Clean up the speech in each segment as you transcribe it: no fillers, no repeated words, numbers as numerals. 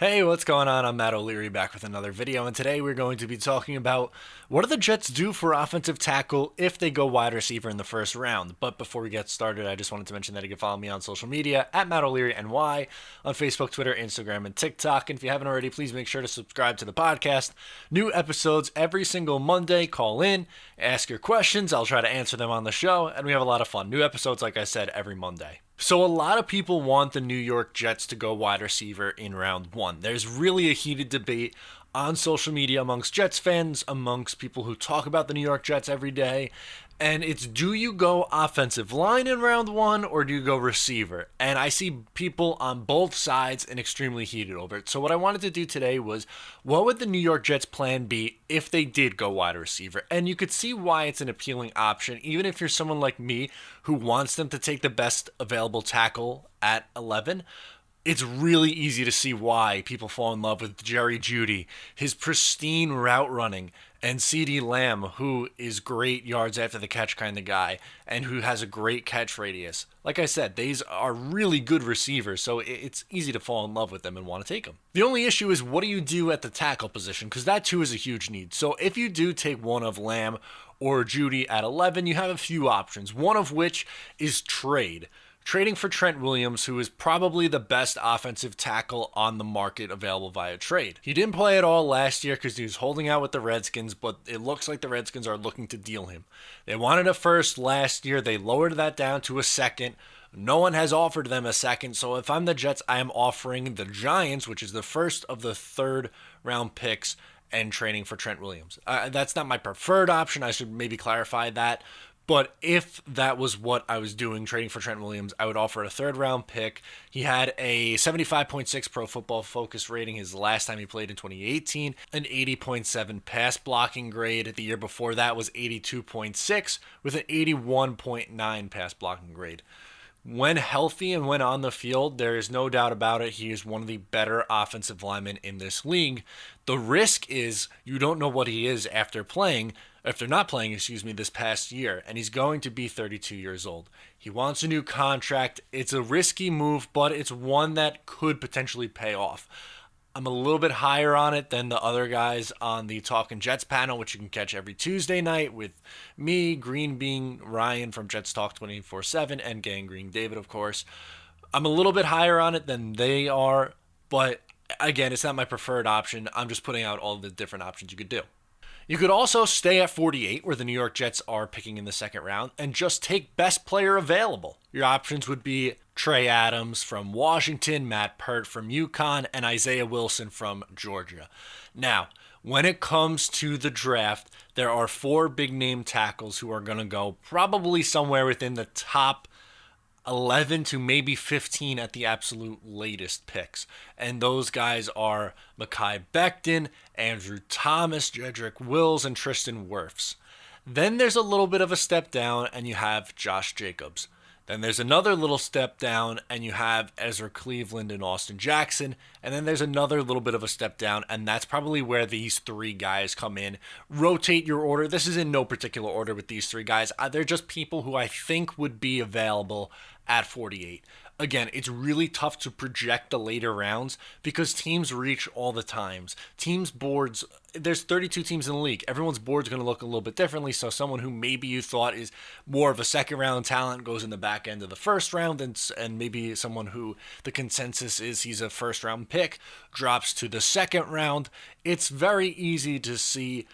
Hey, what's going on? I'm Matt O'Leary back with another video, and today we're going to be talking about what do the Jets do for offensive tackle if they go wide receiver in the first round. But before we get started, I just wanted to mention that you can follow me on social media at Matt O'Leary NY on Facebook, Twitter, Instagram, and TikTok. And if you haven't already, please make sure to subscribe to the podcast. New episodes every single Monday. Call in, ask your questions. I'll try to answer them on the show, and we have a lot of fun. New episodes, like I said, every Monday. So a lot of people want the New York Jets to go wide receiver in round one. There's really a heated debate on social media amongst Jets fans, amongst people who talk about the New York Jets every day. And it's, do you go offensive line in round one or do you go receiver? And I see people on both sides and extremely heated over it. So what I wanted to do today was, what would the New York Jets plan be if they did go wide receiver? And you could see why it's an appealing option, even if you're someone like me who wants them to take the best available tackle at 11. It's really easy to see why people fall in love with Jerry Jeudy, his pristine route running, and CeeDee Lamb, who is great yards after the catch kind of guy, and who has a great catch radius. Like I said, these are really good receivers, so it's easy to fall in love with them and want to take them. The only issue is, what do you do at the tackle position? Because that too is a huge need. So if you do take one of Lamb or Jeudy at 11, you have a few options, one of which is trade. Trading for Trent Williams, who is probably the best offensive tackle on the market available via trade. He didn't play at all last year because he was holding out with the Redskins, but it looks like the Redskins are looking to deal him. They wanted a first last year. They lowered that down to a second. No one has offered them a second, so if I'm the Jets, I am offering the Giants, which is the first of the third round picks, and trading for Trent Williams. That's not my preferred option. I should maybe clarify that. But if that was what I was doing, trading for Trent Williams, I would offer a third round pick. He had a 75.6 Pro Football Focus rating his last time he played in 2018, an 80.7 pass blocking grade. The year before that was 82.6 with an 81.9 pass blocking grade. When healthy and when on the field, there is no doubt about it, he is one of the better offensive linemen in this league. The risk is you don't know what he is after not playing, this past year, and he's going to be 32 years old. He wants a new contract. It's a risky move, but it's one that could potentially pay off. I'm a little bit higher on it than the other guys on the Talking Jets panel, which you can catch every Tuesday night with me, Green Bean, Ryan from Jets Talk 24/7, and Gang Green David, of course. I'm a little bit higher on it than they are, but again, it's not my preferred option. I'm just putting out all the different options you could do. You could also stay at 48, where the New York Jets are picking in the second round, and just take best player available. Your options would be Trey Adams from Washington, Matt Peart from UConn, and Isaiah Wilson from Georgia. Now, when it comes to the draft, there are four big-name tackles who are going to go probably somewhere within the top 11 to maybe 15 at the absolute latest picks. And those guys are Mekhi Becton, Andrew Thomas, Jedrick Wills, and Tristan Wirfs. Then there's a little bit of a step down, and you have Josh Jacobs. Then there's another little step down, and you have Ezra Cleveland and Austin Jackson. And then there's another little bit of a step down, and that's probably where these three guys come in. Rotate your order. This is in no particular order with these three guys. They're just people who I think would be available at 48. Again, it's really tough to project the later rounds because teams reach all the times. Teams' boards, there's 32 teams in the league. Everyone's board's going to look a little bit differently. So someone who maybe you thought is more of a second round talent goes in the back end of the first round, and maybe someone who the consensus is he's a first round pick drops to the second round. It's very easy to see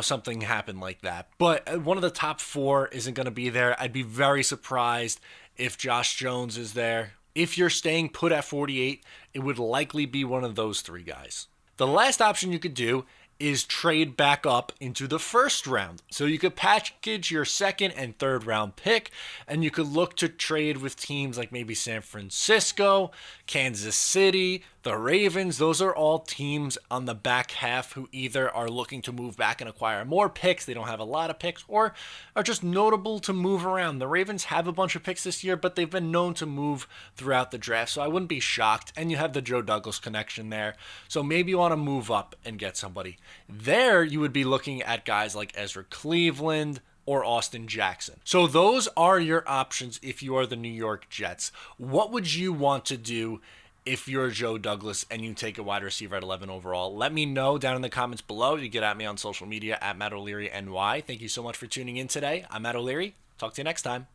something happen like that. But one of the top four isn't going to be there. I'd be very surprised if Josh Jones is there. If you're staying put at 48, it would likely be one of those three guys. The last option you could do is trade back up into the first round. So you could package your second and third round pick, and you could look to trade with teams like maybe San Francisco, Kansas City, the Ravens. Those are all teams on the back half who either are looking to move back and acquire more picks, they don't have a lot of picks, or are just notable to move around. The Ravens have a bunch of picks this year, but they've been known to move throughout the draft, so I wouldn't be shocked. And you have the Joe Douglas connection there, so maybe you want to move up and get somebody. There you would be looking at guys like Ezra Cleveland or Austin Jackson. So those are your options if you are the New York Jets. What would you want to do if you're Joe Douglas and you take a wide receiver at 11 overall. Let me know down in the comments below. You get at me on social media at Matt O'Leary NY. Thank you so much for tuning in today. I'm Matt O'Leary. Talk to you next time.